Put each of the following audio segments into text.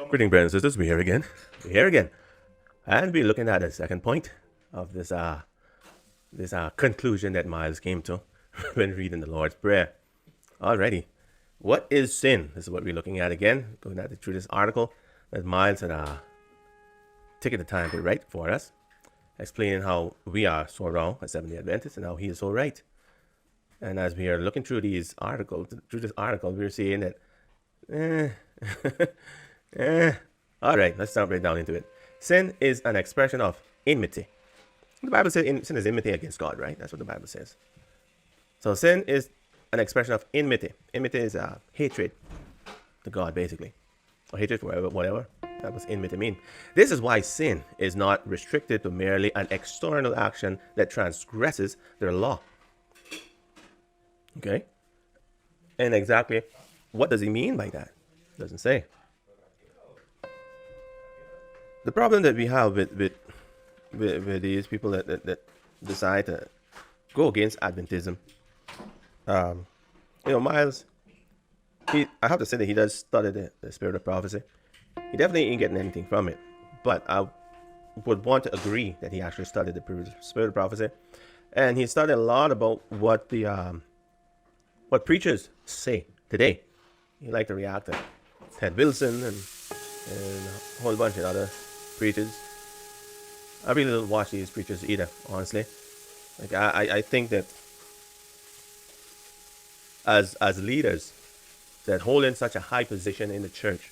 Greeting, brothers and sisters. We're here again. We're here again. And we're looking at the second point of this conclusion that Miles came to when reading the Lord's Prayer. Alrighty. What is sin? This is what we're looking at again. Going at it through this article that Miles had taken the time to write for us, explaining how we are so wrong as Seventh-day Adventists and how he is so right. And as we are looking through this article, we're seeing that all right, let's jump right down into it. Sin is an expression of enmity. The Bible says sin is enmity against God, right? That's what the Bible says. So sin is an expression of enmity. Enmity is hatred to God, basically, or hatred for whatever. That was enmity mean. This is why sin is not restricted to merely an external action that transgresses their law. Okay? And exactly what does he mean by that? Doesn't say. The problem that we have with these people that decide to go against Adventism, Miles, I have to say that he does study the spirit of prophecy. He definitely ain't getting anything from it, but I would want to agree that he actually studied the spirit of prophecy, and he studied a lot about what what preachers say today. He liked to react to Ted Wilson and a whole bunch of other preachers. I really don't watch these preachers either, honestly. Like I think that as leaders that hold in such a high position in the church,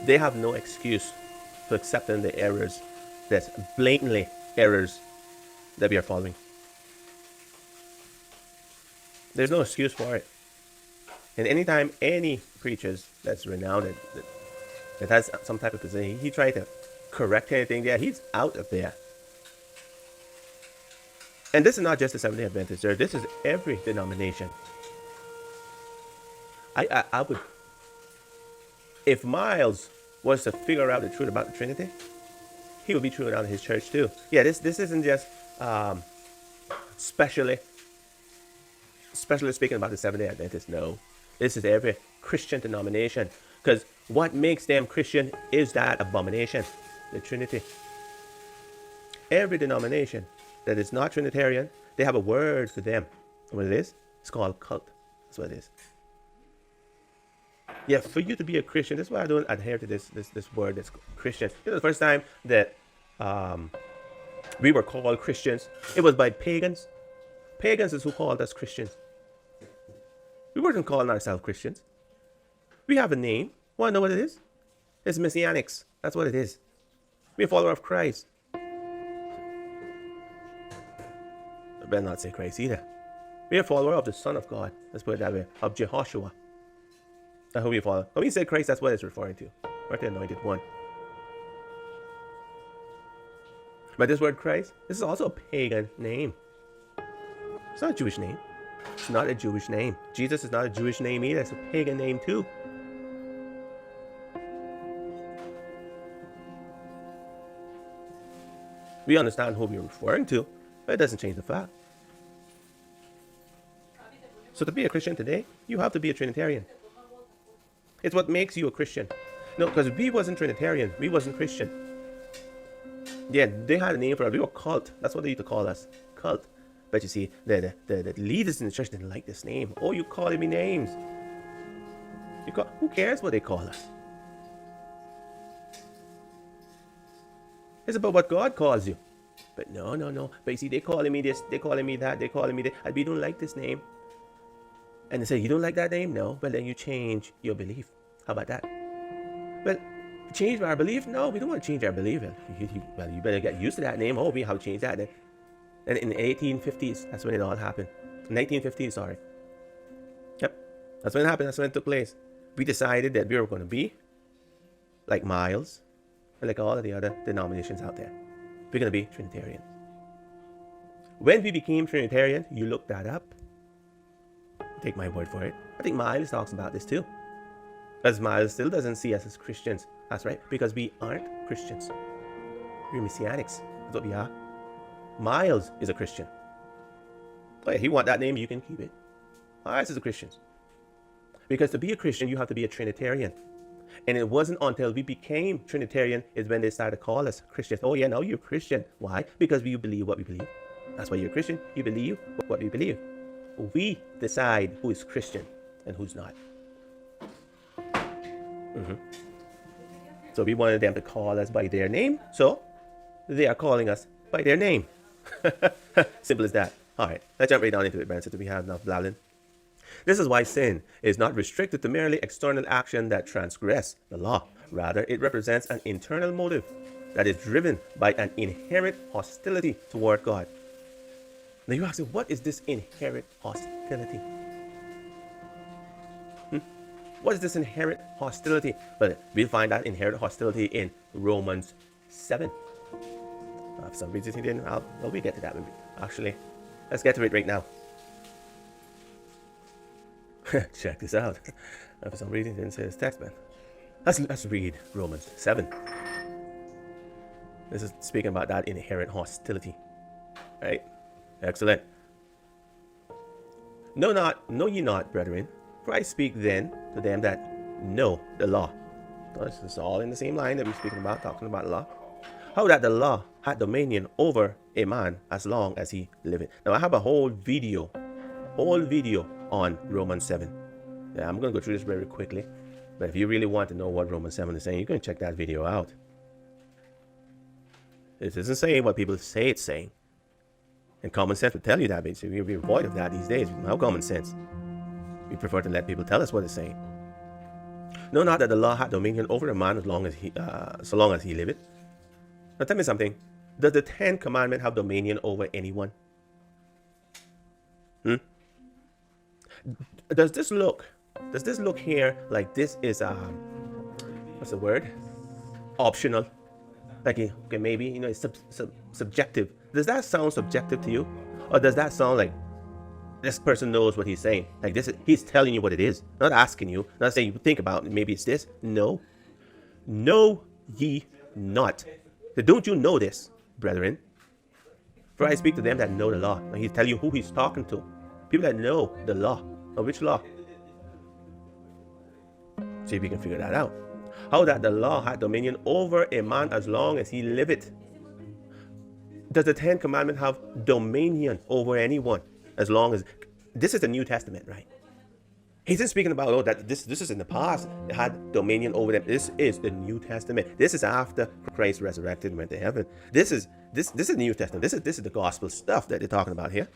they have no excuse for accepting the errors that's blatantly errors that we are following. There's no excuse for it. And anytime any preachers that's renowned that has some type of position, he tried to correct anything there, he's out of there. And this is not just the Seventh-day Adventist Church. This is every denomination. I would, if Miles was to figure out the truth about the Trinity, he would be true out of his church too. Yeah, this isn't just specially speaking about the Seventh-day Adventists. No, this is every Christian denomination. Because what makes them Christian is that abomination, the Trinity. Every denomination that is not Trinitarian, they have a word for them. What it is? It's called cult. That's what it is. Yeah, for you to be a Christian, that's why I don't adhere to this word that's Christian. The first time that we were called Christians, it was by pagans. Pagans is who called us Christians. We weren't calling ourselves Christians. We have a name. Want to know what it is? It's Messianics. That's what it is. We're a follower of Christ. I better not say Christ either. We're a follower of the Son of God. Let's put it that way. Of Jehoshua. That's who we follow. When we say Christ, that's what it's referring to. Or the Anointed One. But this word Christ, this is also a pagan name. It's not a Jewish name. It's not a Jewish name. Jesus is not a Jewish name either. It's a pagan name too. We understand who we're referring to, but it doesn't change the fact. So to be a Christian today, you have to be a Trinitarian. It's what makes you a Christian. No, because we wasn't Trinitarian. We wasn't Christian. Yeah, they had a name for us. We were cult. That's what they used to call us. Cult. But you see, the leaders in the church didn't like this name. Oh, you calling me names. Who cares what they call us? It's about what God calls you. But no. But you see, they calling me this, they calling me that, they calling me that. And we don't like this name. And they say, you don't like that name? No. But then you change your belief. How about that? Well, change our belief? No, we don't want to change our belief. Well, you better get used to that name. Oh, we have to change that then. And in the 1850s, that's when it all happened. 1950s, sorry. Yep. That's when it happened. That's when it took place. We decided that we were going to be like Miles and like all of the other denominations out there. We're going to be Trinitarian. When we became Trinitarian, you look that up. Take my word for it. I think Miles talks about this too. Because Miles still doesn't see us as Christians. That's right. Because we aren't Christians. We're Messianics. That's what we are. Miles is a Christian. Oh, yeah, if you want that name, you can keep it. Miles is a Christian. Because to be a Christian, you have to be a Trinitarian. And it wasn't until we became Trinitarian is when they started to call us Christians. Oh yeah, now you're Christian. Why? Because you believe what we believe. That's why you're Christian. You believe what we believe. We decide who is Christian and who's not. So we wanted them to call us by their name. So they are calling us by their name. Simple as that. All right, let's jump right down into it, man, since we have enough blabbing. This is why sin is not restricted to merely external action that transgress the law. Rather, it represents an internal motive that is driven by an inherent hostility toward God. Now you ask me, what is this inherent hostility? What is this inherent hostility? Well, we'll find that inherent hostility in Romans 7. For some reason he didn't. Well, we get to that. Actually, let's get to it right now. Check this out. For some reason he didn't say his text, man. Let's read Romans 7. This is speaking about that inherent hostility. Right? Excellent. Know ye not, brethren, for I speak then to them that know the law. This is all in the same line that we're speaking about, talking about law. How that the law had dominion over a man as long as he liveth. Now I have a whole video on Romans 7. Yeah, I'm going to go through this very quickly. But if you really want to know what Romans 7 is saying, you can check that video out. It isn't saying what people say it's saying. And common sense would tell you that, basically. We're void of that these days. We don't have common sense. We prefer to let people tell us what it's saying. Know not that the law had dominion over a man so long as he liveth. Now tell me something. Does the 10th commandment have dominion over anyone? Does this look here like this is what's the word? Optional? Like, okay, maybe, it's subjective. Does that sound subjective to you? Or does that sound like this person knows what he's saying? Like he's telling you what it is, not asking you, not saying you think about it, maybe it's this. No. Know ye not. So don't you know this, brethren? For I speak to them that know the law. And he's telling you who he's talking to. People that know the law. Now, which law? See if you can figure that out. How that the law had dominion over a man as long as he liveth. Does the 10th commandment have dominion over anyone as long as... This is the New Testament, right? He's not speaking about, that this is in the past. It had dominion over them. This is the New Testament. This is after Christ resurrected and went to heaven. This is the New Testament. This is the gospel stuff that they're talking about here.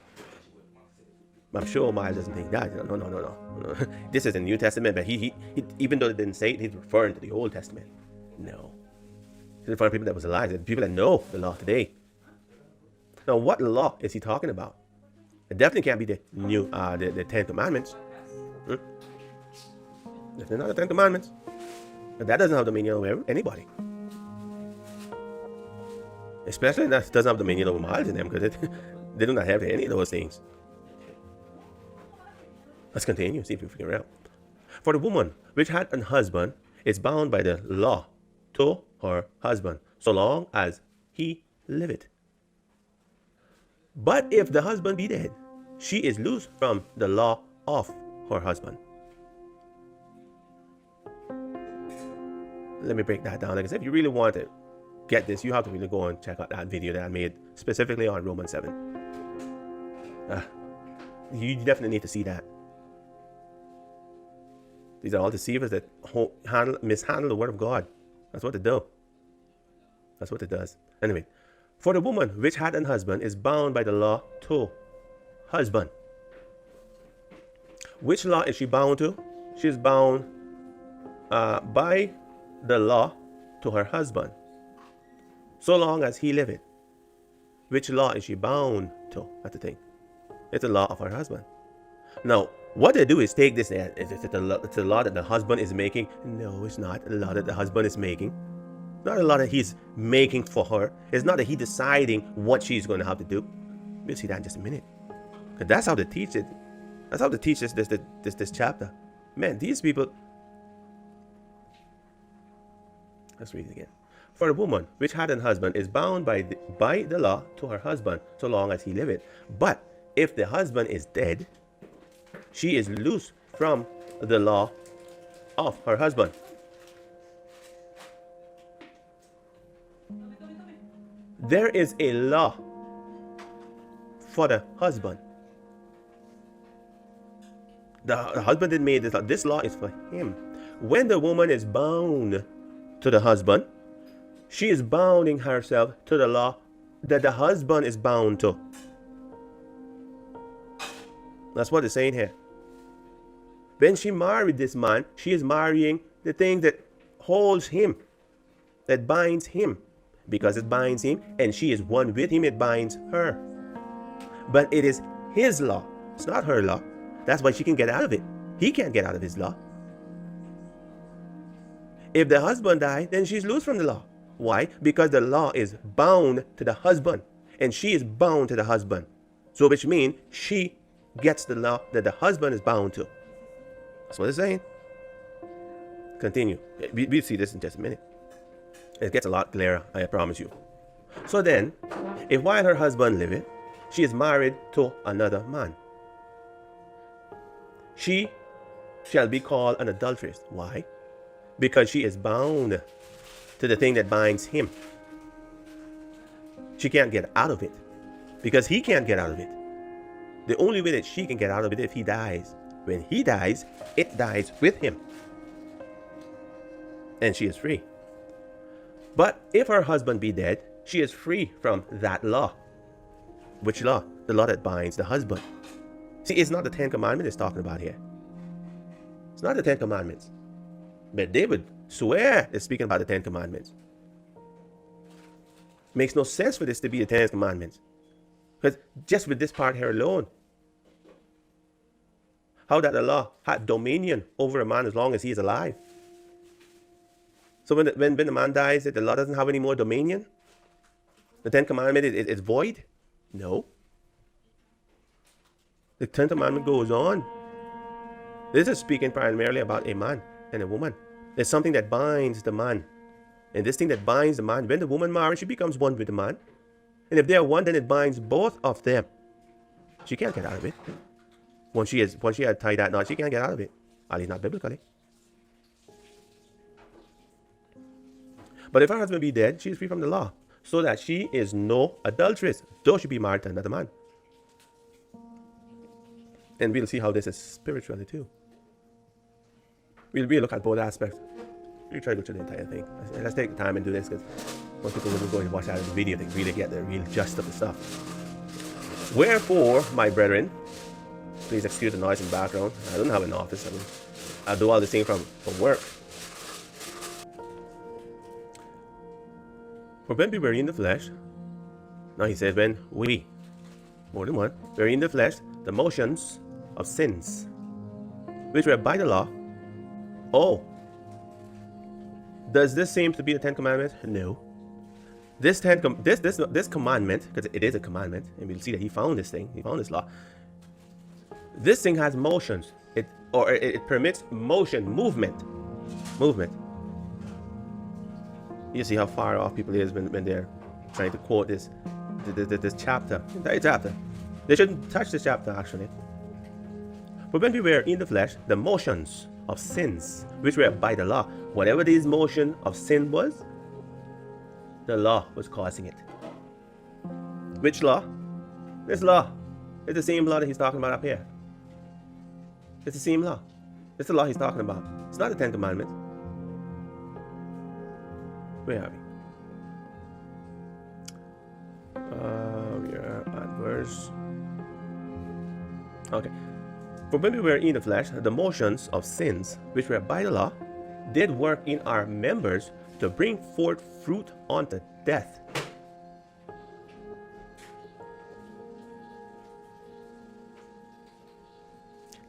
I'm sure Miles doesn't think that. No. This is the New Testament, but he even though they didn't say it, he's referring to the Old Testament. No. He's referring to people that was alive, people that know the law today. Now, what law is he talking about? It definitely can't be the 10 Commandments. Definitely not the 10 Commandments. But that doesn't have dominion over anybody. Especially that doesn't have dominion over Miles and them, because they do not have any of those things. Let's continue, see if we figure it out. For the woman which had an husband is bound by the law to her husband, so long as he liveth. But if the husband be dead, she is loose from the law of her husband. Let me break that down. Like I said, if you really want to get this, you have to really go and check out that video that I made specifically on Romans 7. You definitely need to see that. These are all deceivers that mishandle the word of God. That's what they do. That's what it does. Anyway, for the woman which had an husband is bound by the law to husband. Which law is she bound to? She is bound by the law to her husband, so long as he liveth. Which law is she bound to? That's the thing. It's the law of her husband. Now, what they do is take this, it's a law that the husband is making. No, it's not a law that the husband is making. Not a law that he's making for her. It's not that he's deciding what she's going to have to do. We'll see that in just a minute. Because that's how they teach it. That's how they teach this chapter. Man, these people... Let's read it again. For a woman which had an husband is bound by the law to her husband, so long as he liveth. But if the husband is dead, she is loose from the law of her husband. There is a law for the husband. The husband that made this law. This law is for him. When the woman is bound to the husband, she is bounding herself to the law that the husband is bound to. That's what it's saying here. When she married this man, she is marrying the thing that holds him, that binds him. Because it binds him and she is one with him, it binds her. But it is his law. It's not her law. That's why she can get out of it. He can't get out of his law. If the husband dies, then she's loose from the law. Why? Because the law is bound to the husband and she is bound to the husband. So which means she gets the law that the husband is bound to. That's what it's saying. Continue. We'll see this in just a minute. It gets a lot clearer, I promise you. So then, if while her husband liveth, she is married to another man, she shall be called an adulteress. Why? Because she is bound to the thing that binds him. She can't get out of it because he can't get out of it. The only way that she can get out of it is if he dies. When he dies, it dies with him. And she is free. But if her husband be dead, she is free from that law. Which law? The law that binds the husband. See, it's not the 10 Commandments it's talking about here. It's not the 10 Commandments. But they would swear it's speaking about the 10 Commandments. Makes no sense for this to be the 10 Commandments. Because just with this part here alone, how that the law had dominion over a man as long as he is alive. So when the man dies, the law doesn't have any more dominion? The 10 Commandments is void? No. The 10th Commandment goes on. This is speaking primarily about a man and a woman. There's something that binds the man. And this thing that binds the man, when the woman marries, she becomes one with the man. And if they are one, then it binds both of them. She can't get out of it. Once she had tied that knot, she can't get out of it. At least not biblically. But if her husband be dead, she is free from the law, so that she is no adulteress, though she be married to another man. And we'll see how this is spiritually too. We'll look at both aspects. We'll try to go through the entire thing. Let's take the time and do this, because most people will go and watch that video, they really get the real gist of the stuff. Wherefore, my brethren, please excuse the noise in the background. I don't have an office. I do all this thing from work. For when we were in the flesh, now he says when we, more than one, were in the flesh, the motions of sins, which were by the law. Oh, does this seem to be the 10 Commandments? No. This commandment, because it is a commandment, and we'll see that he found this thing, he found this law. This thing has motions. It permits motion, movement. You see how far off people is when they're trying to quote this chapter, entire chapter. They shouldn't touch this chapter actually. But when we were in the flesh, the motions of sins, which were by the law, whatever this motion of sin was, the law was causing it. Which law? This law. It's the same law that he's talking about up here. It's the same law. It's the law he's talking about. It's not the 10 Commandments. Where are we? We are at verse. Okay. For when we were in the flesh, the motions of sins, which were by the law, did work in our members to bring forth fruit unto death.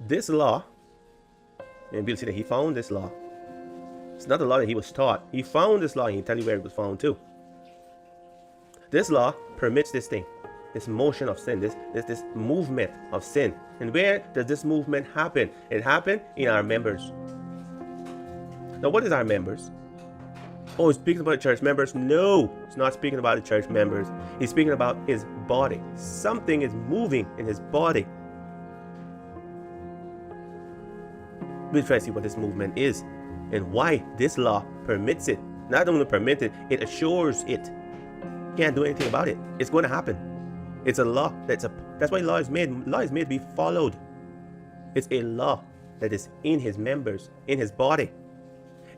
This law, and we'll see that he found this law. It's not the law that he was taught. He found this law, and he'll tell you where it was found too. This law permits this thing, this motion of sin, this movement of sin. And where does this movement happen? It happened in our members. Now, what is our members? Oh, he's speaking about church members? No, he's not speaking about the church members. He's speaking about his body. Something is moving in his body. We'll try to see what this movement is and why this law permits it. Not only permits it, it assures it. Can't do anything about it. It's going to happen. It's a law. That's why law is made. Law is made to be followed. It's a law that is in his members, in his body.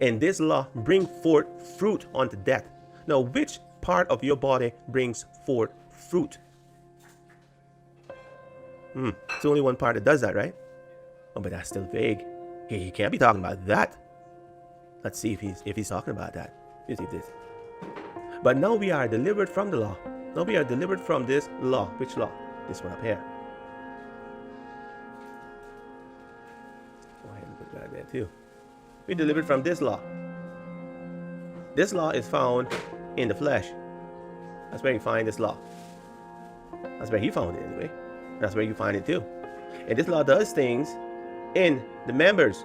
And this law brings forth fruit unto death. Now, which part of your body brings forth fruit? It's only one part that does that, right? Oh, but that's still vague. He can't be talking about that. Let's see if he's talking about that. Let's see this. But now we are delivered from the law. Now we are delivered from this law. Which law? This one up here. Go ahead and put that there too. We're delivered from this law. This law is found in the flesh. That's where you find this law. That's where he found it anyway. That's where you find it too. And this law does things in the members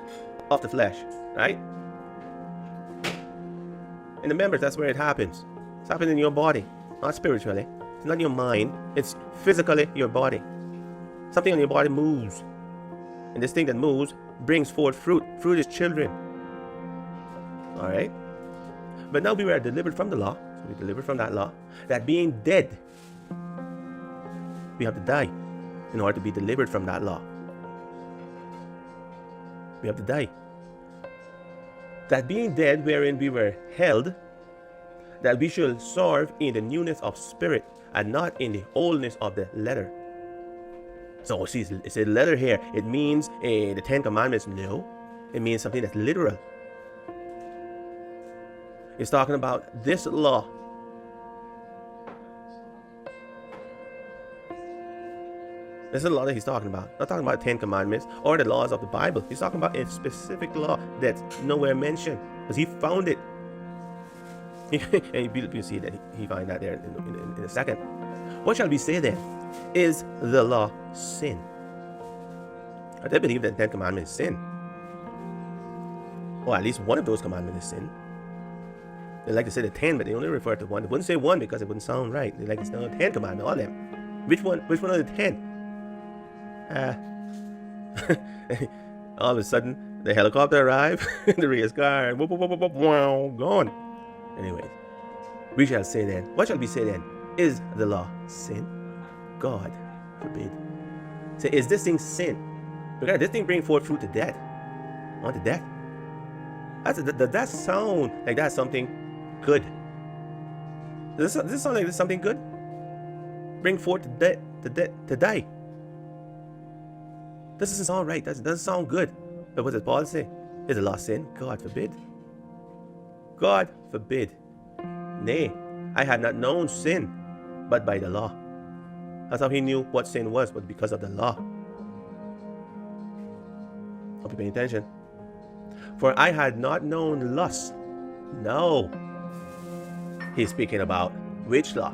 of the flesh, right? In the members, that's where it happens. It's happening in your body, not spiritually. It's not in your mind. It's physically your body. Something on your body moves. And this thing that moves brings forth fruit. Fruit is children. All right? But now we were delivered from the law. So we delivered from that law. That being dead, we have to die in order to be delivered from that law. We have to die. That being dead wherein we were held, that we should serve in the newness of spirit and not in the oldness of the letter. So see, it's a letter here. It means the 10 Commandments. No, it means something that's literal. It's talking about this law. This is the law that he's talking about. Not talking about 10 Commandments or the laws of the Bible. He's talking about a specific law that's nowhere mentioned because he found it. And you see that he find that there in a second. What shall we say then? Is the law sin? I don't believe that 10 Commandments is sin. Or at least one of those commandments is sin. They like to say the 10, but they only refer to one. They wouldn't say one because it wouldn't sound right. They like to say 10 commandments, all of them. Which one are the 10? All of a sudden, the helicopter arrived, the race car, whoop, whoop, whoop, whoop, wow, gone. Anyways, we shall say then, what shall we say then? Is the law sin? God forbid. Say, is this thing sin? Because this thing bring forth fruit to death. Unto death. Does that sound like that's something good? Does this sound like this something good? Bring forth to die. This doesn't sound right. That doesn't sound good. But what does Paul say? Is the law sin? God forbid. God forbid. Nay, I had not known sin, but by the law. That's how he knew what sin was, but because of the law. Hope you're paying attention. For I had not known lust. No. He's speaking about which law?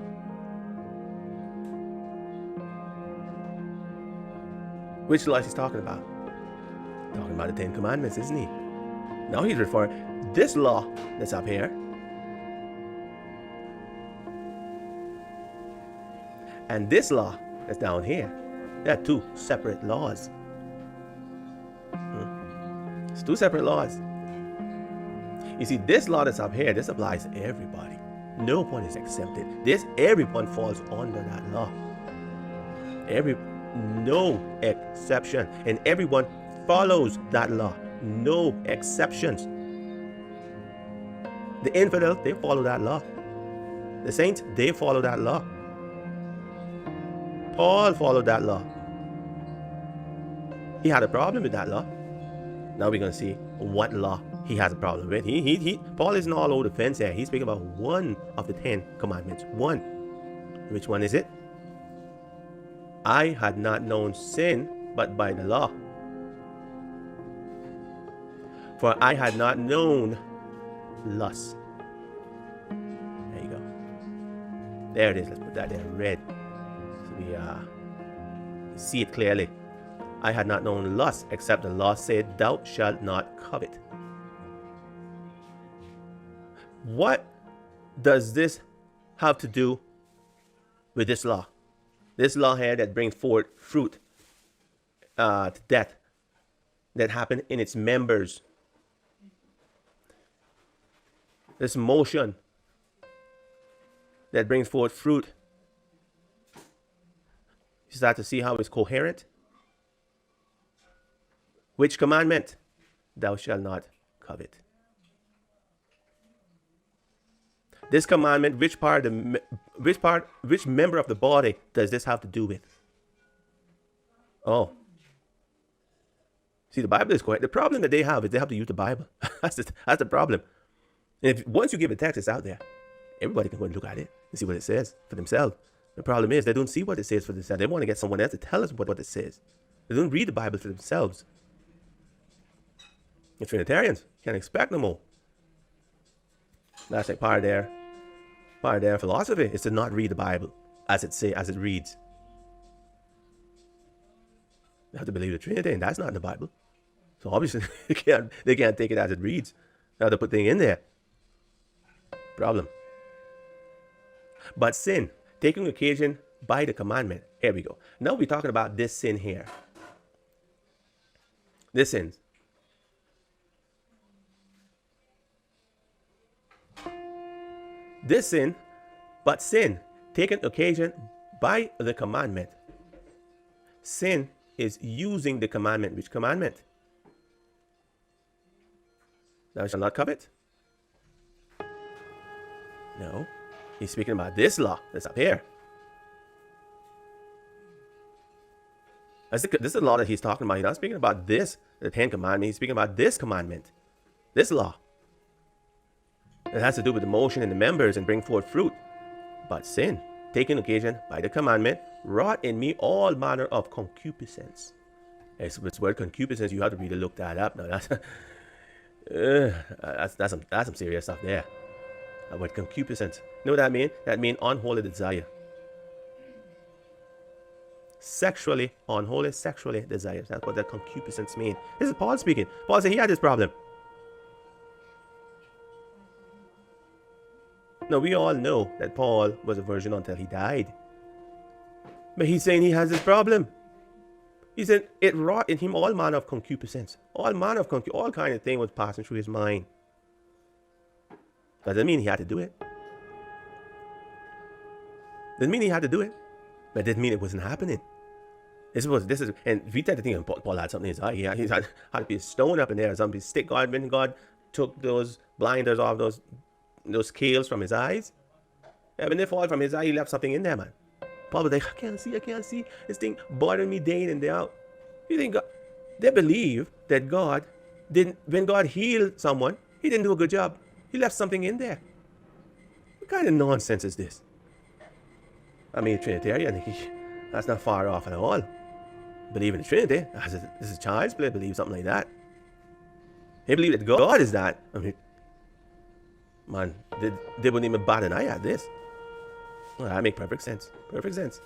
Which law is he talking about? Talking about the 10 Commandments, isn't he? Now he's referring this law that's up here. And this law that's down here. They're two separate laws. It's two separate laws. You see, this law that's up here, this applies to everybody. No one is exempted. Everyone falls under that law. No exception. And everyone follows that law. No exceptions. The infidel, they follow that law. The saints, they follow that law. Paul followed that law. He had a problem with that law. Now we're going to see what law he has a problem with. Paul isn't all over the fence here. He's speaking about one of the 10 Commandments. One. Which one is it? I had not known sin, but by the law. For I had not known lust. There you go. There it is. Let's put that there in red. So we see it clearly. I had not known lust, except the law said, thou shalt not covet. What does this have to do with this law? This law here that brings forth fruit to death, that happened in its members. This motion that brings forth fruit. You start to see how it's coherent. Which commandment? Thou shalt not covet. This commandment, which member of the body does this have to do with? Oh. See, the Bible is correct. The problem that they have is they have to use the Bible. that's the problem. And once you give a text, it's out there. Everybody can go and look at it and see what it says for themselves. The problem is they don't see what it says for themselves. They want to get someone else to tell us what it says. They don't read the Bible for themselves. The Trinitarians can't expect no more. That's like part of their philosophy is to not read the Bible as it reads. They have to believe the Trinity, and that's not in the Bible. So obviously they can't take it as it reads. They have to put things in there. Problem. But sin, taking occasion by the commandment. Here we go. Now we're talking about this sin here. This sin. This sin, but sin, taken occasion by the commandment. Sin is using the commandment. Which commandment? Thou shalt not covet? No. He's speaking about this law that's up here. This is the law that he's talking about. He's not speaking about this, the 10 Commandments. He's speaking about this commandment. This law. It has to do with the motion in the members and bring forth fruit. But sin, taking occasion by the commandment, wrought in me all manner of concupiscence. It's this word concupiscence, you have to really look that up. Now that's some serious stuff there. About concupiscence. You know what that means? That means unholy desire. Sexually, unholy sexually desires. That's what that concupiscence means. This is Paul speaking. Paul said he had this problem. Now, we all know that Paul was a virgin until he died. But he's saying he has this problem. He said it wrought in him all manner of concupiscence. All manner of all kind of thing was passing through his mind. That doesn't mean he had to do it. Doesn't mean he had to do it. But it didn't mean it wasn't happening. And we tend to think Paul had something in his eye. He had to be a stone up in there or something. Stick God, when God took those blinders off, those scales from his eyes. Yeah, when they fall from his eye, he left something in there, man. Paul was like, I can't see. This thing bothering me day in and day out. You think God, they believe that God didn't, when God healed someone, he didn't do a good job. He left something in there. What kind of nonsense is this? I mean, Trinitarian, that's not far off at all. Believe in the Trinity. This is child's play, believe something like that. They believe that God is that. I mean, man, they wouldn't even bat an eye at this. Well, that makes perfect sense. Perfect sense.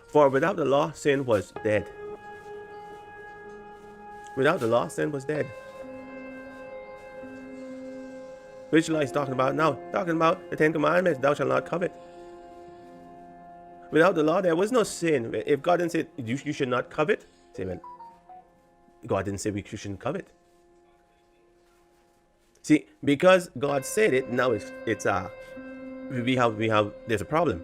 For without the law, sin was dead. Without the law, sin was dead. Which law he's talking about now? Talking about the 10 Commandments. Thou shalt not covet. Without the law, there was no sin. If God didn't say you should not covet, say, well, God didn't say we shouldn't covet. See, because God said it, now there's a problem.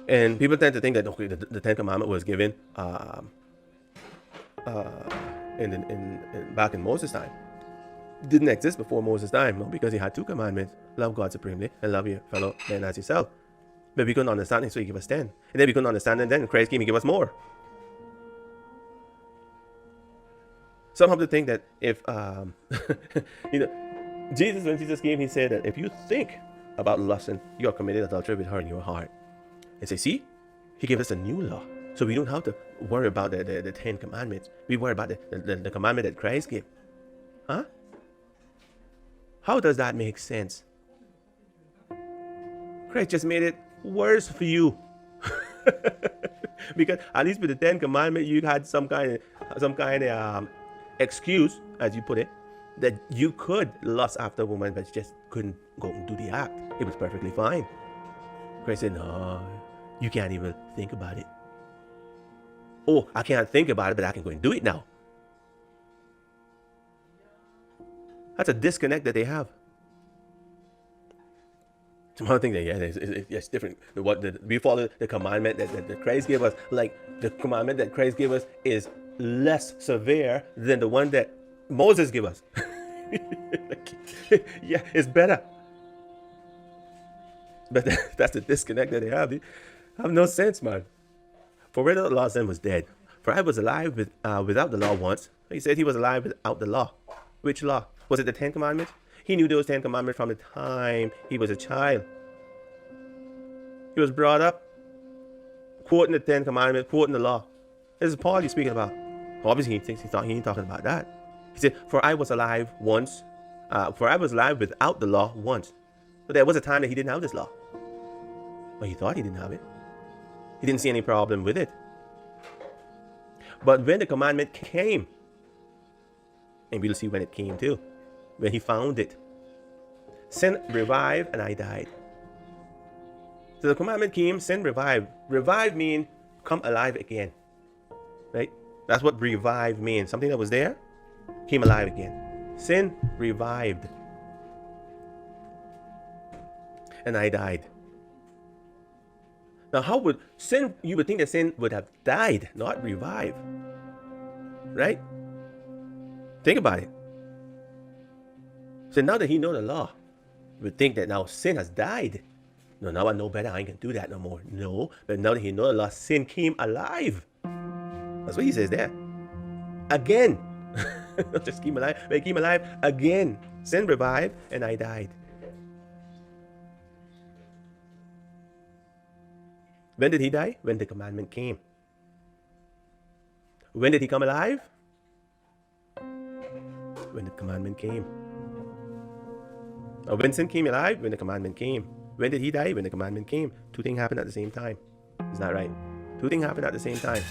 And people tend to think that okay, the 10 Commandment was given back in Moses' time. Didn't exist before Moses' time, no, because he had 2 commandments: love God supremely and love your fellow man as yourself. But we couldn't understand it, so he gave us 10. And then we couldn't understand it, then Christ came and gave us more. Some have to think that if when Jesus came, he said that if you think about lusting, you are committed adultery with her in your heart. And say, see, he gave us a new law, so we don't have to worry about the 10 Commandments. We worry about the commandment that Christ gave. Huh? How does that make sense? Christ just made it worse for you. Because at least with the 10 Commandments, you had some kind of excuse, as you put it, that you could lust after a woman, but you just couldn't go and do the act. It was perfectly fine. Christ said, no, you can't even think about it. Oh, I can't think about it, but I can go and do it now. That's a disconnect that they have. Tomorrow thing that it's different. We follow the commandment that Christ gave us. Like the commandment that Christ gave us is less severe than the one that Moses gave us. Yeah, it's better. But that's the disconnect that they have. They have no sense, man. For where the law sin was dead. For I was alive without the law once. He said he was alive without the law. Which law? Was it the 10 Commandments? He knew those 10 Commandments from the time he was a child. He was brought up quoting the 10 Commandments, quoting the law. This is Paul he's speaking about. Obviously, he ain't talking about that. He said, for I was alive once. For I was alive without the law once. But there was a time that he didn't have this law. Well, he thought he didn't have it. He didn't see any problem with it. But when the commandment came, and we'll see when it came too, when he found it, sin revived and I died. So the commandment came, sin revived. Revive means come alive again. Right? That's what revive means. Something that was there came alive again. Sin revived. And I died. Now, how would sin, you would think that sin would have died, not revived. Right? Think about it. So now that he knows the law, you would think that now sin has died. No, now I know better. I ain't gonna do that no more. No, but now that he knows the law, sin came alive. That's what he says there. Again. Not just came alive, but it came alive again. Sin revived and I died. When did he die? When the commandment came. When did he come alive? When the commandment came. Now, when sin came alive? When the commandment came. When did he die? When the commandment came. Two things happened at the same time. Is that right? Two things happened at the same time.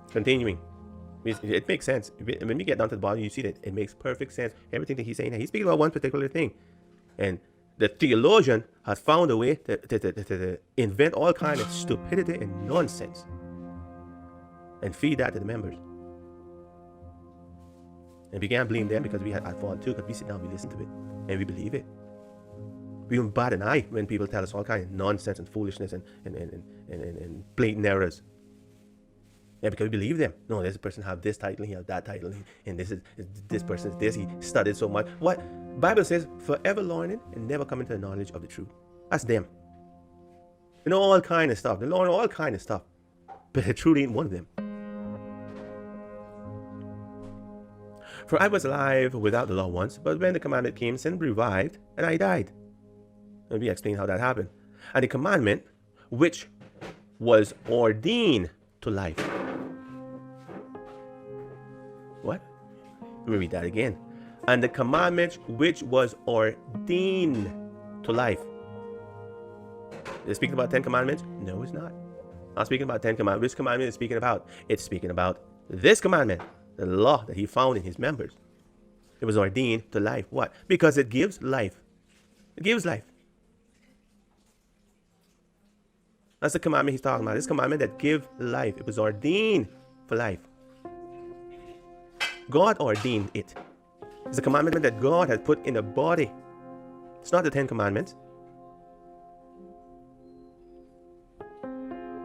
Continuing. It makes sense. When we get down to the bottom, you see that it makes perfect sense. Everything that he's saying, he's speaking about one particular thing. And the theologian has found a way to invent all kinds of stupidity and nonsense and feed that to the members. And we can't blame them because we had fault too, because we sit down, we listen to it, and we believe it. We don't bat an eye when people tell us all kinds of nonsense and foolishness and blatant errors. Yeah, because we believe them. No, this person have this title, he has that title, and this person is this, he studied so much. What Bible says, forever learning and never coming to the knowledge of the truth. That's them. They know all kind of stuff. They learn all kind of stuff. But the truth ain't one of them. For I was alive without the law once, but when the commandment came, sin revived, and I died. And we explain how that happened. And the commandment, which was ordained to life. What? Let me read that again. And the commandment which was ordained to life. Is it speaking about 10 commandments? No, it's not. Not speaking about 10 commandments. Which commandment is it speaking about? It's speaking about this commandment, the law that he found in his members. It was ordained to life. What? Because it gives life. It gives life. That's the commandment he's talking about. This commandment that gives life. It was ordained for life. God ordained it. It's a commandment that God has put in the body. It's not the 10 commandments.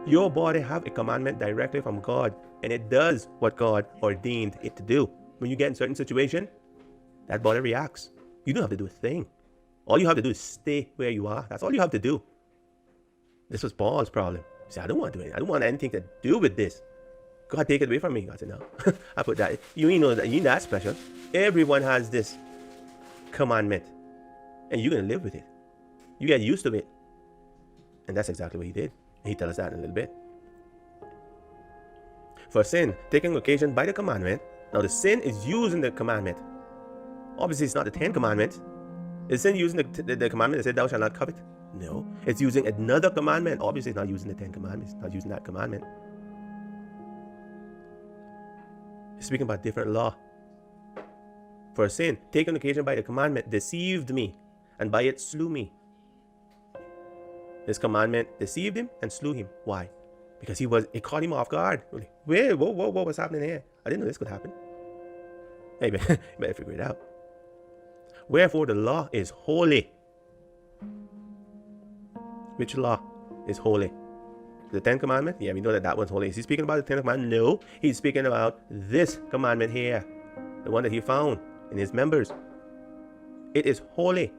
Your body have a commandment directly from God, and it does what God ordained it to do. When you get in certain situation, that body reacts. You don't have to do a thing. All you have to do is stay where you are. That's all you have to do. This was Paul's problem. He said, I don't want to do it. I don't want anything to do with this. God, take it away from me. God said, no. I put that. You ain't know that. You ain't that special. Everyone has this commandment. And you're going to live with it. You get used to it. And that's exactly what he did. And he tells us that in a little bit. For sin, taking occasion by the commandment. Now the sin is using the commandment. Obviously, it's not the 10 commandments. Is sin using the commandment that said, thou shalt not covet? No. It's using another commandment. Obviously, it's not using the 10 commandments. It's not using that commandment. It's speaking about different law. For sin, taken occasion by the commandment, deceived me, and by it slew me. This commandment deceived him and slew him. Why? Because it caught him off guard. Whoa, what was happening here? I didn't know this could happen. Hey, you better figure it out. Wherefore the law is holy. Which law is holy? The 10th commandment? Yeah, we know that one's holy. Is he speaking about the 10th commandment? No. He's speaking about this commandment here. The one that he found in his members. It is holy.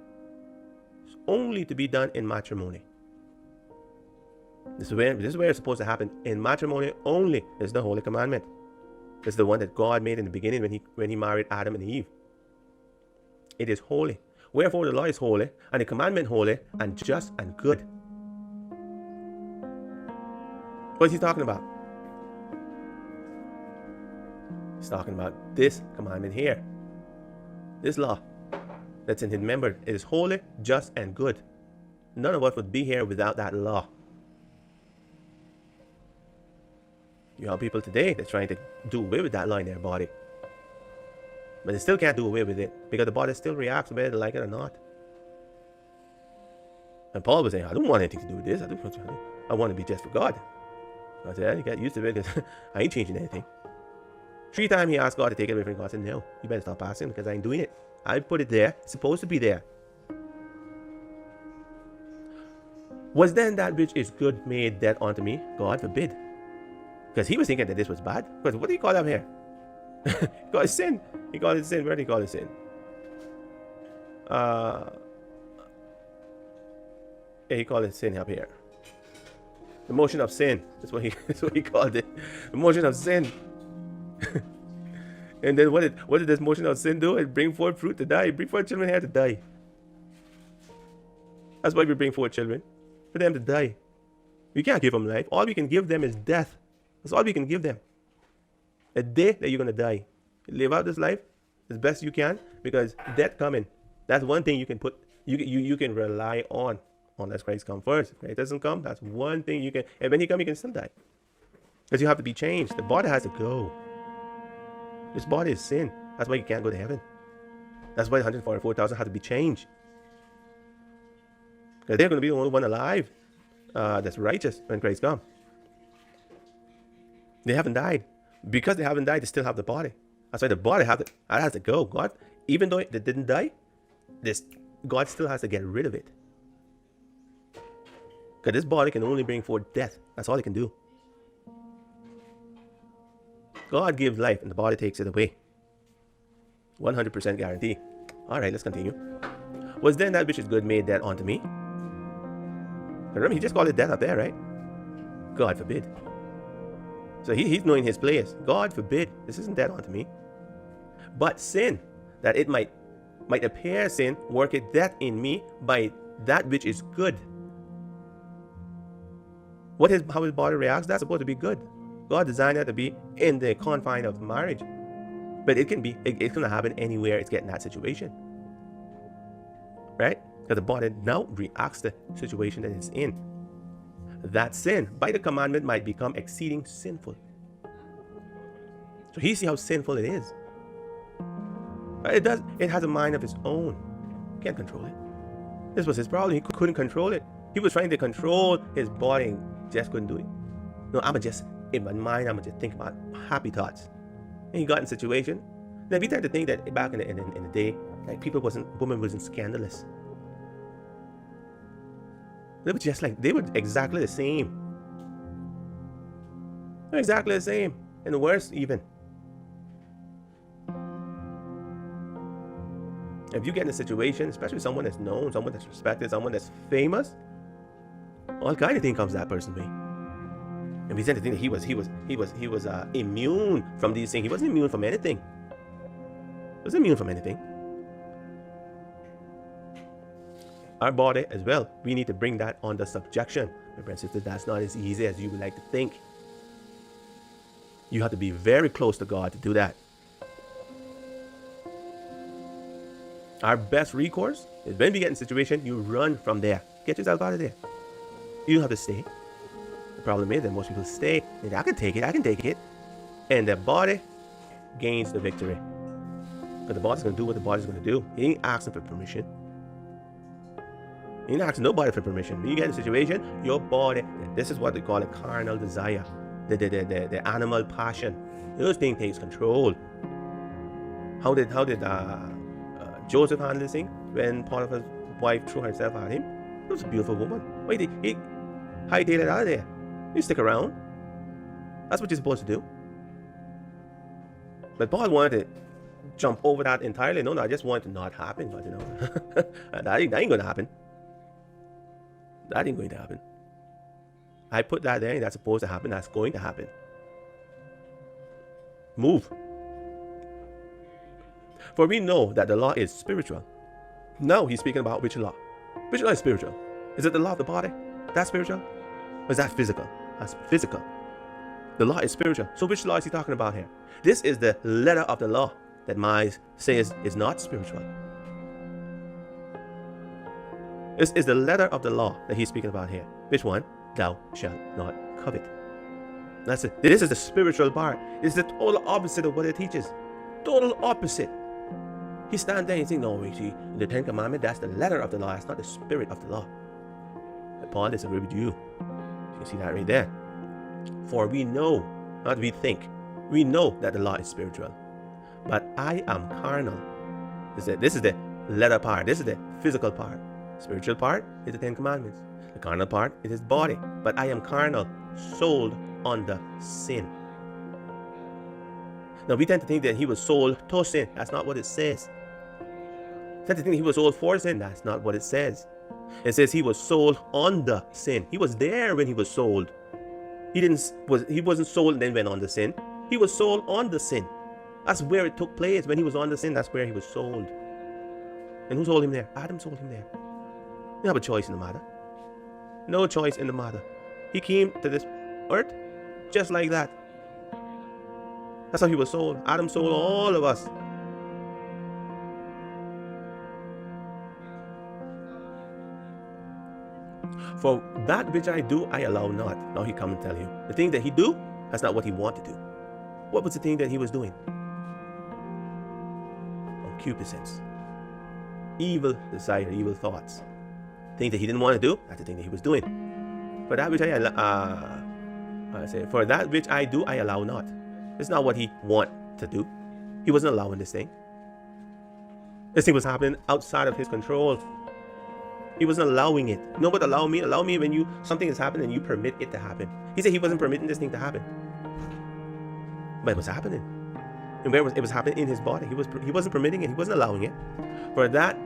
It's only to be done in matrimony. This is where it's supposed to happen. In matrimony only is the holy commandment. It's the one that God made in the beginning when he married Adam and Eve. It is holy. Wherefore the law is holy, and the commandment holy, and just and good. What is he talking about? He's talking about this commandment here. This law that's in his member. It is holy, just, and good. None of us would be here without that law. You have people today that's trying to do away with that law in their body. But they still can't do away with it because the body still reacts whether they like it or not. And Paul was saying, I don't want anything to do with this. I want to be just for God. I said, you get used to it because I ain't changing anything. 3 times he asked God to take it away from him. God said, no, you better stop asking because I ain't doing it. I put it there. It's supposed to be there. Was then that which is good made dead unto me? God forbid. Because he was thinking that this was bad. Because what do you call up here? He called it sin. He called it sin. Where did he call it sin? He called it sin up here. The motion of sin. That's what he called it. The motion of sin. And then what did this motion of sin do? It bring forth fruit to die. Bring forth children here to die. That's why we bring forth children. For them to die. We can't give them life. All we can give them is death. That's all we can give them. A day that you're going to die. Live out this life as best you can because death coming. That's one thing you can put, you can rely on unless Christ comes first. If Christ doesn't come, that's one thing you can, and when he comes, you can still die. Because you have to be changed. The body has to go. This body is sin. That's why you can't go to heaven. That's why 144,000 have to be changed. Because they're going to be the only one alive that's righteous when Christ comes. They haven't died. Because they haven't died, they still have the body. That's why the body has to go. God, even though they didn't die, God still has to get rid of it. Because this body can only bring forth death. That's all it can do. God gives life and the body takes it away. 100% guarantee. Alright, let's continue. Was then that which is good made dead unto me? Remember, he just called it death up there, right? God forbid. So he's knowing his place. God forbid. This isn't dead unto me. But sin, that it might appear sin, worketh death in me by that which is good. How his body reacts, that's supposed to be good. God designed it to be in the confine of marriage. But it's going to happen anywhere it's getting that situation. Right? Because the body now reacts to the situation that it's in. That sin, by the commandment, might become exceeding sinful. So he see how sinful it is. It has a mind of its own. Can't control it. This was his problem. He couldn't control it. He was trying to control his body and just couldn't do it. No, in my mind, I'm just think about happy thoughts. And he got in a situation. Then we tend to think that back in the day, like women wasn't scandalous. They were exactly the same. They're exactly the same. And worse even. If you get in a situation, especially someone that's known, someone that's respected, someone that's famous, all kind of thing comes that person's way. And we tend to think that he was immune from these things. He wasn't immune from anything. He wasn't immune from anything. Our body as well, we need to bring that under subjection. My brother and sister, that's not as easy as you would like to think. You have to be very close to God to do that. Our best recourse is when we get in a situation, you run from there. Get yourself out of there. You don't have to stay. The problem is that most people stay. And I can take it. And the body gains the victory. Because the body's going to do what the body's going to do. He ain't asking for permission. He ain't asking nobody for permission. When you get in a situation, your body, this is what they call a carnal desire. The animal passion. Those things takes control. How did Joseph handle this thing when Potiphar's wife threw herself at him? It was a beautiful woman. Wait, he hightailed it out of there. You stick around. That's what you're supposed to do. But Paul wanted to jump over that entirely. No, I just want it to not happen. But, that ain't going to happen. That ain't going to happen. I put that there, and that's supposed to happen. That's going to happen. Move. For we know that the law is spiritual. Now he's speaking about which law? Which law is spiritual? Is it the law of the body? That's spiritual? Or is that physical? That's physical. The law is spiritual. So which law is he talking about here? This is the letter of the law that Mize says is not spiritual. This is the letter of the law that he's speaking about here. Which one? Thou shalt not covet. That's it. This is the spiritual part. It's the total opposite of what it teaches. Total opposite. He stands there and saying, no, you see, the Ten Commandments, that's the letter of the law. That's not the spirit of the law. But Paul disagrees with you. You can see that right there. For we know, not we think, we know that the law is spiritual. But I am carnal. This is the letter part. This is the physical part. Spiritual part is the Ten Commandments. The carnal part is his body. But I am carnal, sold under sin. Now we tend to think that he was sold to sin. That's not what it says. We tend to think he was sold for sin. That's not what it says. It says he was sold under sin. He was there when he was sold. He wasn't sold and then went on to sin. He was sold on the sin. That's where it took place. When he was on the sin, that's where he was sold. And who sold him there? Adam sold him there. You don't have a choice in the matter. No choice in the matter. He came to this earth just like that. That's how he was sold. Adam sold all of us. For that which I do, I allow not. Now he come and tell you. The thing that he do, that's not what he wanted to do. What was the thing that he was doing? Concupiscence. Evil desire, evil thoughts. Thing that he didn't want to do, that's the thing that he was doing. For that which for that which I do, I allow not. It's not what he want to do. He wasn't allowing this thing. This thing was happening outside of his control. He wasn't allowing it. No, but allow me when something is happening and you permit it to happen. He said he wasn't permitting this thing to happen. But it was happening. And where it was happening in his body. He wasn't permitting it. He wasn't allowing it. For that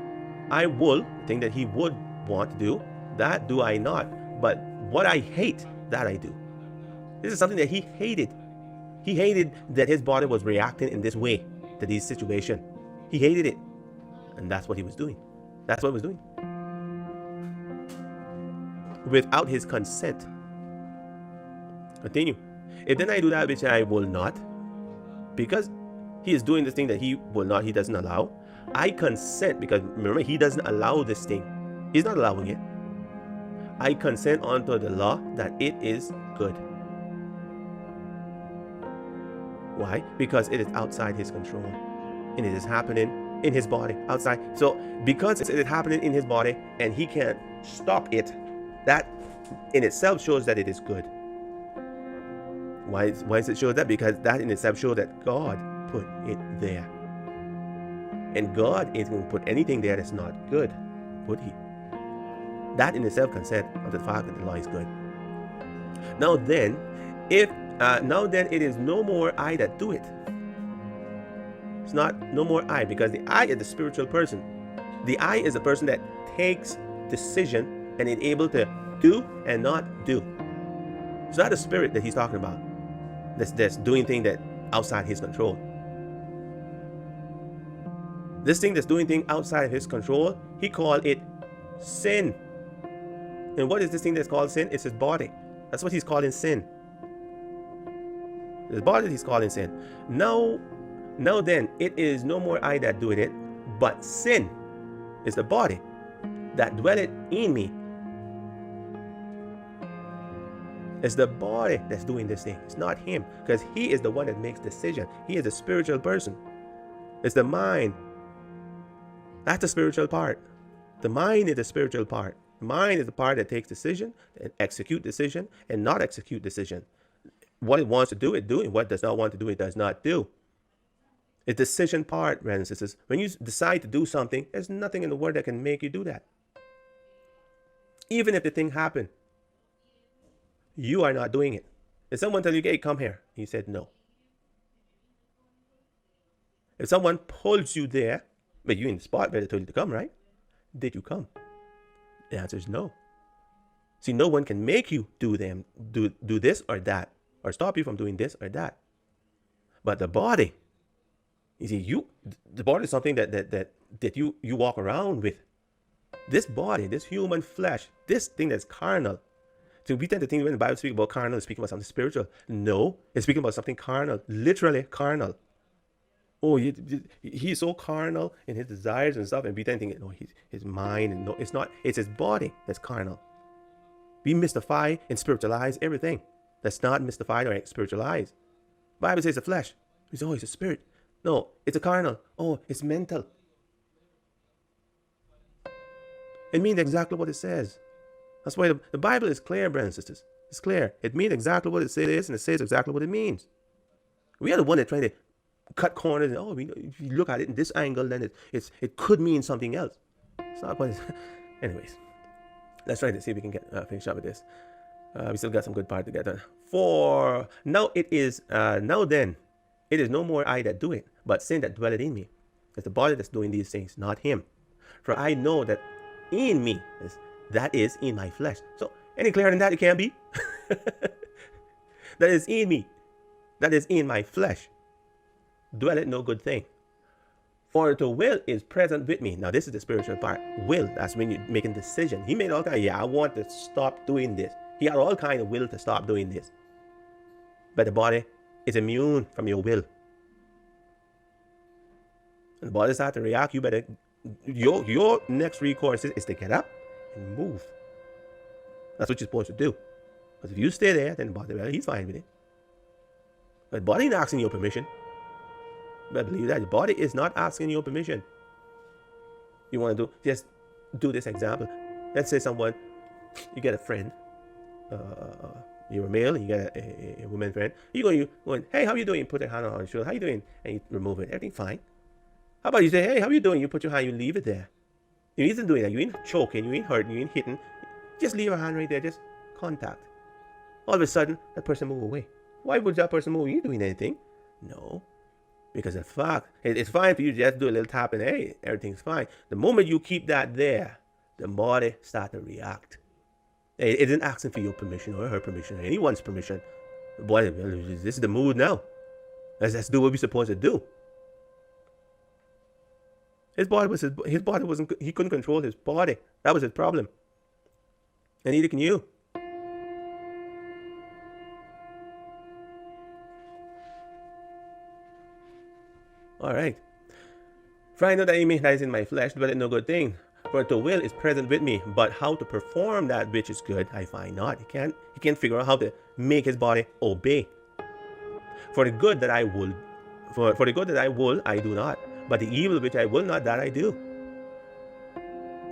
I will, the thing that he would want to do, that do I not. But what I hate, that I do. This is something that he hated. He hated that his body was reacting in this way to this situation. He hated it. And that's what he was doing. That's what he was doing. Without his consent. Continue. If then I do that which I will not, because he is doing this thing that he will not, he doesn't allow, I consent, because remember, he doesn't allow this thing. He's not allowing it. I consent unto the law that it is good. Why? Because it is outside his control. And it is happening in his body, outside. So, because it is happening in his body and he can't stop it, that in itself shows that it is good. Why does it show that? Because that in itself shows that God put it there. And God isn't going to put anything there that's not good, would he? That in itself consent of the fact that the law is good. Now then, it is no more I that do it. It's not no more I, because the I is the spiritual person. The I is a person that takes decision and is able to do and not do. It's not the spirit that he's talking about. That's doing things that outside his control. This thing that's doing things outside of his control, he called it sin. And what is this thing that's called sin? It's his body. That's what he's calling sin. His body he's calling sin. Now then, it is no more I that doeth it, but sin is the body that dwelleth in me. It's the body that's doing this thing. It's not him, because he is the one that makes decision. He is a spiritual person. It's the mind. That's the spiritual part. The mind is the spiritual part. The mind is the part that takes decision and execute decision and not execute decision. What it wants to do, it do. And what it does not want to do, it does not do. It's the decision part, brothers and sisters. When you decide to do something, there's nothing in the world that can make you do that. Even if the thing happened, you are not doing it. If someone tells you, hey, come here, you said no. If someone pulls you there, but you in the spot where they told you to come, right? Did you come? The answer is no. See, no one can make you do this or that, or stop you from doing this or that. But the body, you see, the body is something that you walk around with. This body, this human flesh, this thing that's carnal. So we tend to think when the Bible speaks about carnal, it's speaking about something spiritual. No, it's speaking about something carnal, literally carnal. Oh, he's so carnal in his desires and stuff, and we tend to think, no, his mind, and no, it's not. It's his body that's carnal. We mystify and spiritualize everything that's not mystified or spiritualized. Bible says the flesh. We say, oh, it's a spirit. No, it's a carnal. Oh, it's mental. It means exactly what it says. That's why the Bible is clear, brothers and sisters. It's clear. It means exactly what it says, and it says exactly what it means. We are the one that trying to cut corners. And, if you look at it in this angle, then it could mean something else. It's not what it's... Anyways, let's try to see if we can get finish up with this. We still got some good part to get done. For now now then, it is no more I that do it, but sin that dwelleth in me. It's the body that's doing these things, not him. For I know that in me, that is in my flesh. So any clearer than that it can be? That is in me, that is in my flesh, dwelleth no good thing. For the will is present with me. Now this is the spiritual part. Will, that's when you're making decision. He made all kind of, I want to stop doing this. He had all kind of will to stop doing this. But the body is immune from your will. And the body starts to react. You better, your next recourse is to get up and move. That's what you're supposed to do. Because if you stay there, then the body, well, he's fine with it. But the body ain't asking your permission. But believe that the body is not asking your permission. You want to just do this example. Let's say someone, you get a friend, you're a male and you get a woman friend. You go, hey, how you doing? Put your hand on your shoulder. How you doing? And you remove it. Everything fine. How about you say, hey, how you doing? You put your hand, you leave it there. You ain't doing that. You ain't choking, you ain't hurting, you ain't hitting. Just leave your hand right there. Just contact. All of a sudden, that person move away. Why would that person move? You ain't doing anything. No. Because in fact, it's fine for you to just do a little tap and hey, everything's fine. The moment you keep that there, the body starts to react. It isn't asking for your permission or her permission or anyone's permission. Boy, this is the mood now. Let's do what we're supposed to do. His body wasn't, he couldn't control his body. That was his problem. And neither can you. All right. For I know that aim that is in my flesh, but no good thing. For the will is present with me, but how to perform that which is good, I find not. He can't figure out how to make his body obey. For the good that I will, for the good that I will, I do not. But the evil which I will not, that I do.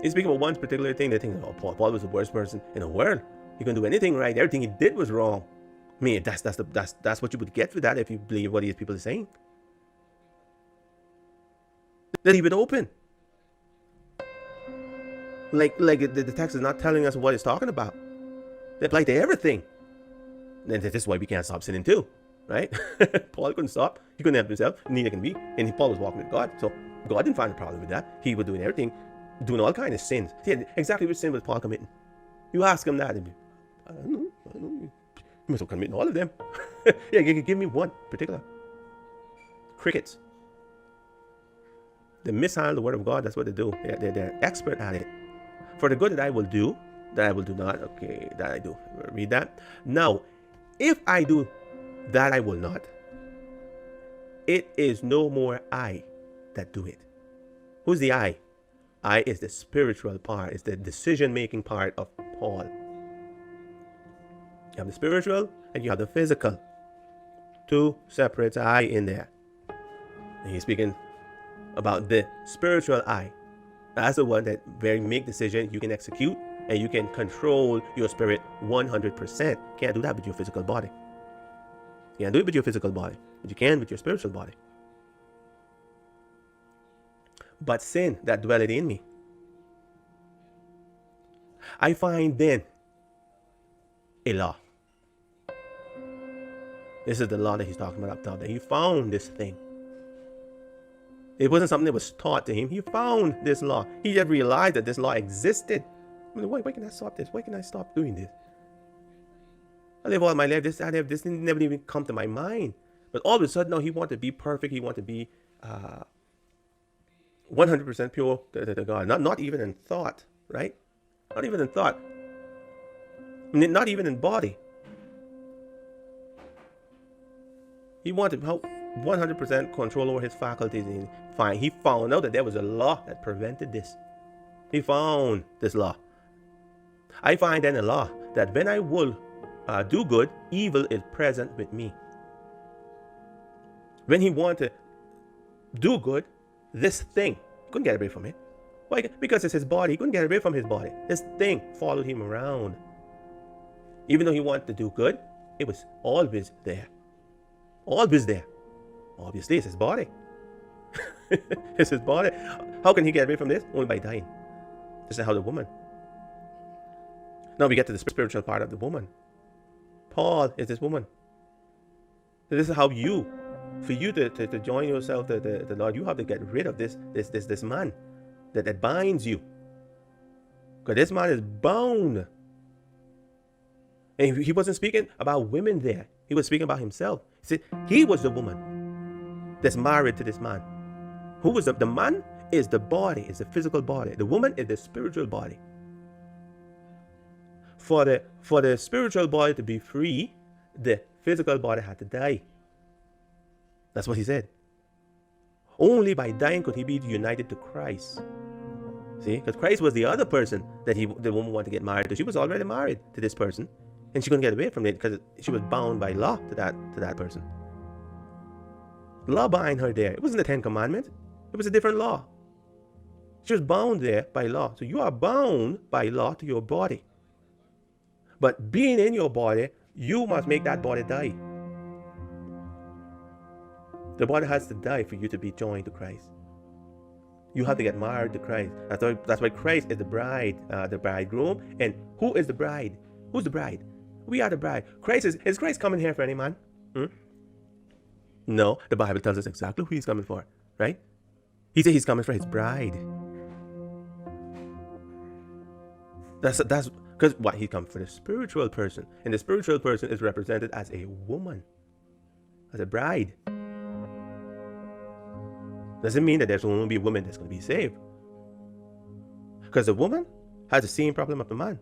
He's speaking about one particular thing. They think, oh, Paul was the worst person in the world. He couldn't do anything right. Everything he did was wrong. I mean, that's what you would get with that if you believe what these people are saying. They leave it open. Like the text is not telling us what it's talking about. They apply to everything. And this is why we can't stop sinning too, right? Paul couldn't stop. He couldn't help himself. Neither can we. And Paul was walking with God. So God didn't find a problem with that. He was doing everything, doing all kinds of sins. See, exactly which sin was Paul committing? You ask him that. And I don't know. You must have committed all of them. Yeah, give me one particular. Crickets. They mishandle the word of God. That's what they do. They're expert at it. For the good that I will do not. Okay, that I do. Read that. Now, if I do that I will not, it is no more I that do it. Who's the I? I is the spiritual part. It's the decision-making part of Paul. You have the spiritual and you have the physical. Two separate I in there. And he's speaking about the spiritual I. That's the one that where you make decisions, you can execute, and you can control your spirit 100%. Can't do that with your physical body. You can't do it with your physical body, but you can with your spiritual body. But sin that dwelleth in me, I find then a law. This is the law that he's talking about up top. That he found this thing. It wasn't something that was taught to him. He found this law. He just realized that this law existed. I mean, why can I stop this? Why can I stop doing this? I live all my life. This thing never even come to my mind. But all of a sudden, now he wanted to be perfect. He wanted to be 100% pure to God. Not even in thought, right? Not even in thought. Not even in body. He wanted 100% control over his faculties. And he found out that there was a law that prevented this. He found this law. I find then a law that when I will do good, evil is present with me. When he wanted to do good, this thing, he couldn't get away from it. Why? Because it's his body. He couldn't get away from his body. This thing followed him around. Even though he wanted to do good, it was always there. Always there. Obviously, it's his body. It's his body. How can he get away from this? Only by dying. This is how the woman. Now we get to the spiritual part of the woman. Paul is this woman. So this is how for you to join yourself to the Lord, you have to get rid of this man that binds you. Because this man is bound. And he wasn't speaking about women there. He was speaking about himself. He said he was the woman that's married to this man. Who was the man is the body, is the physical body. The woman is the spiritual body. For the spiritual body to be free, the physical body had to die. That's what he said. Only by dying could he be united to Christ. See, because Christ was the other person that the woman wanted to get married to. She was already married to this person, and she couldn't get away from it because she was bound by law to that person. Law bind her there. It wasn't the 10 Commandments. It was a different law. She was bound there by law. So you are bound by law to your body. But being in your body, you must make that body die. The body has to die for you to be joined to Christ. You have to get married to Christ. That's why Christ is the bride, the bridegroom. And who is the bride? Who's the bride? We are the bride. Is Christ coming here for any man? No, the Bible tells us exactly who he's coming for, right? He said he's coming for his bride. That's because what he comes for the spiritual person, and the spiritual person is represented as a woman, as a bride. Doesn't mean that there's only going to be a woman that's going to be saved, because the woman has the same problem of the man.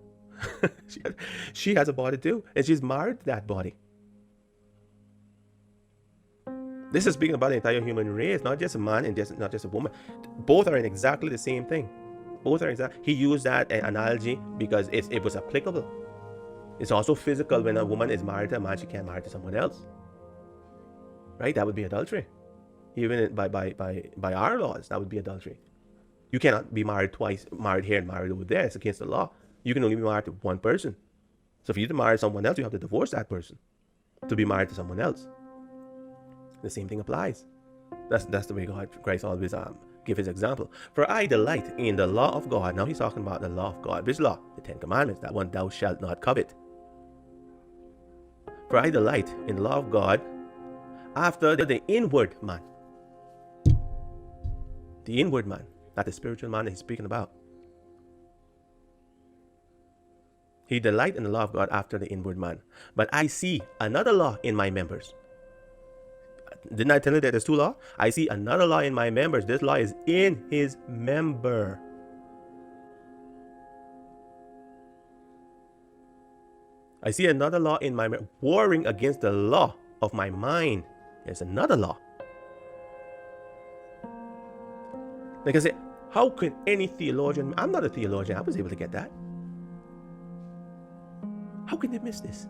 she has a body too, and she's married to that body. This is speaking about the entire human race, not just a man and not just a woman. Both are in exactly the same thing. Both are exact. He used that analogy because it was applicable. It's also physical. When a woman is married to a man, she can't marry to someone else. Right? That would be adultery. Even by our laws, that would be adultery. You cannot be married twice, married here and married over there. It's against the law. You can only be married to one person. So for you to marry someone else, you have to divorce that person to be married to someone else. The same thing applies. That's the way Christ always give his example. For I delight in the law of God. Now he's talking about the law of God. Which law? The 10 Commandments. That one, thou shalt not covet. For I delight in the law of God after the inward man. The inward man, not the spiritual man that he's speaking about. He delight in the law of God after the inward man. But I see another law in my members. Didn't I tell you that there's two laws? I see another law in my members. This law is in his member. I see another law in my member, warring against the law of my mind. There's another law. Like I said, how could any theologian, I'm not a theologian, I was able to get that. How can they miss this?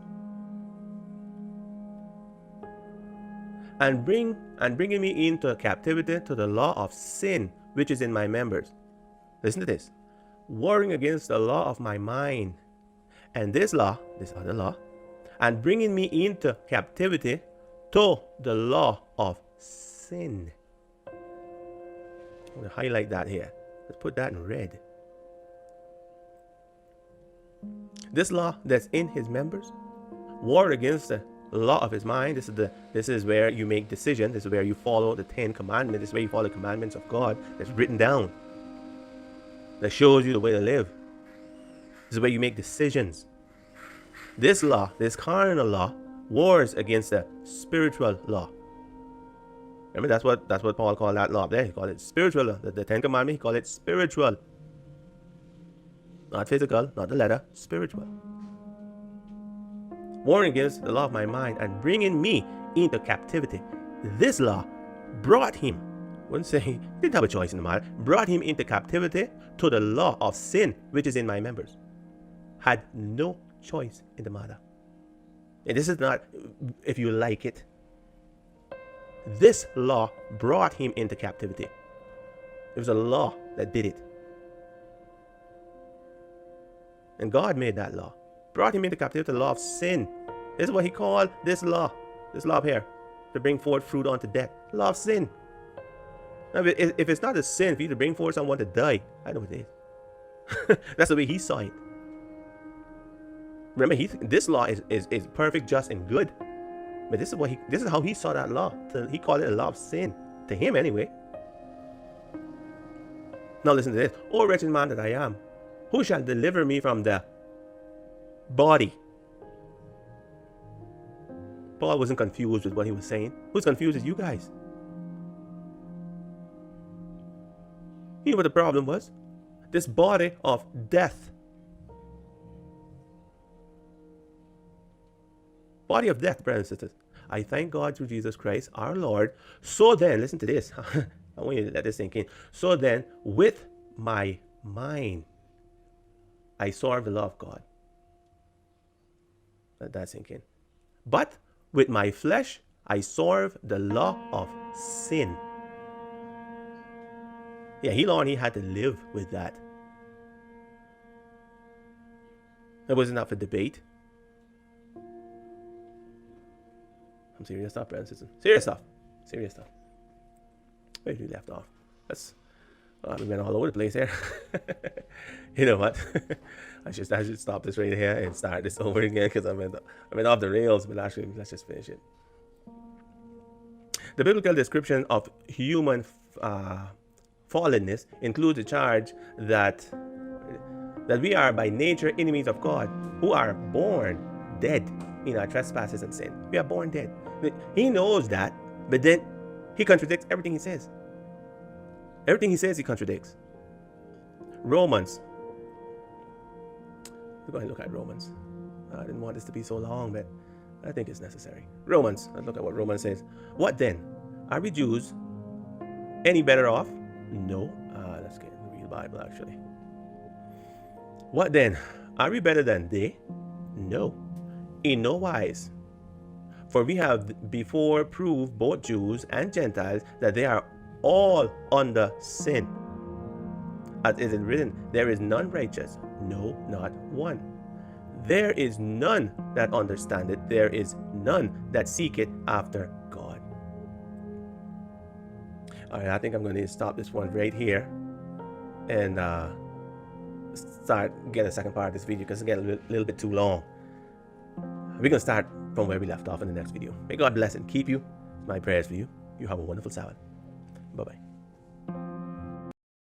And bringing me into captivity to the law of sin, which is in my members. Listen to this. Warring against the law of my mind. And this other law, and bringing me into captivity to the law of sin. I'm going to highlight that here. Let's put that in red. This law that's in his members war against the law of his mind. This is where you make decisions. This is where you follow the 10 commandments. This is where you follow the commandments of God that's written down, that shows you the way to live. This is where you make decisions. This law, this carnal law, wars against the spiritual law. Remember, that's what Paul called that law there. He called it spiritual law. The 10 commandments, he called it spiritual. Not physical, not the letter, spiritual. Warring against the law of my mind and bringing me into captivity. This law brought him, wouldn't say he didn't have a choice in the matter, brought him into captivity to the law of sin which is in my members. Had no choice in the matter. And this is not if you like it. This law brought him into captivity. It was a law that did it. And God made that law. Brought him into captivity, the law of sin. This is what he called this law up here, to bring forth fruit unto death. Law of sin. Now, if it's not a sin for you to bring forth someone to die, I know what it is. That's the way he saw it. Remember, this law is perfect, just, and good. But this is how he saw that law. He called it a law of sin. To him, anyway. Now listen to this. O wretched man that I am, who shall deliver me from the body? Paul wasn't confused with what he was saying. Who's confused is you guys. You know what the problem was? This body of death. Body of death, brothers and sisters. I thank God through Jesus Christ, our Lord. So then, listen to this. I want you to let this sink in. So then, with my mind, I serve the law of God. Let that sink in. But with my flesh, I serve the law of sin. Yeah, he learned he had to live with that. It wasn't up for debate. I'm serious stuff, brothers and sisters. Serious stuff. Serious stuff. Where did we left off? We went all over the place here. You know what? I should stop this right here and start this over again, because I went off the rails. But actually, let's just finish it. The biblical description of human fallenness includes the charge that we are by nature enemies of God, who are born dead in our trespasses and sin. We are born dead. He knows that, but then he contradicts everything he says. Everything he says, he contradicts. Romans. We're going to look at Romans. I didn't want this to be so long, but I think it's necessary. Romans. Let's look at what Romans says. What then? Are we Jews any better off? No. Let's get the real Bible, actually. What then? Are we better than they? No. In no wise. For we have before proved, both Jews and Gentiles, that they are all under sin. As is written, there is none righteous, no, not one. There is none that understandeth, there is none that seeketh after God. Alright, I think I'm going to stop this one right here and start getting the second part of this video, because it's getting a little bit too long. We're going to start from where we left off in the next video. May God bless and keep you. My prayers for you. You have a wonderful Sabbath. Bye-bye.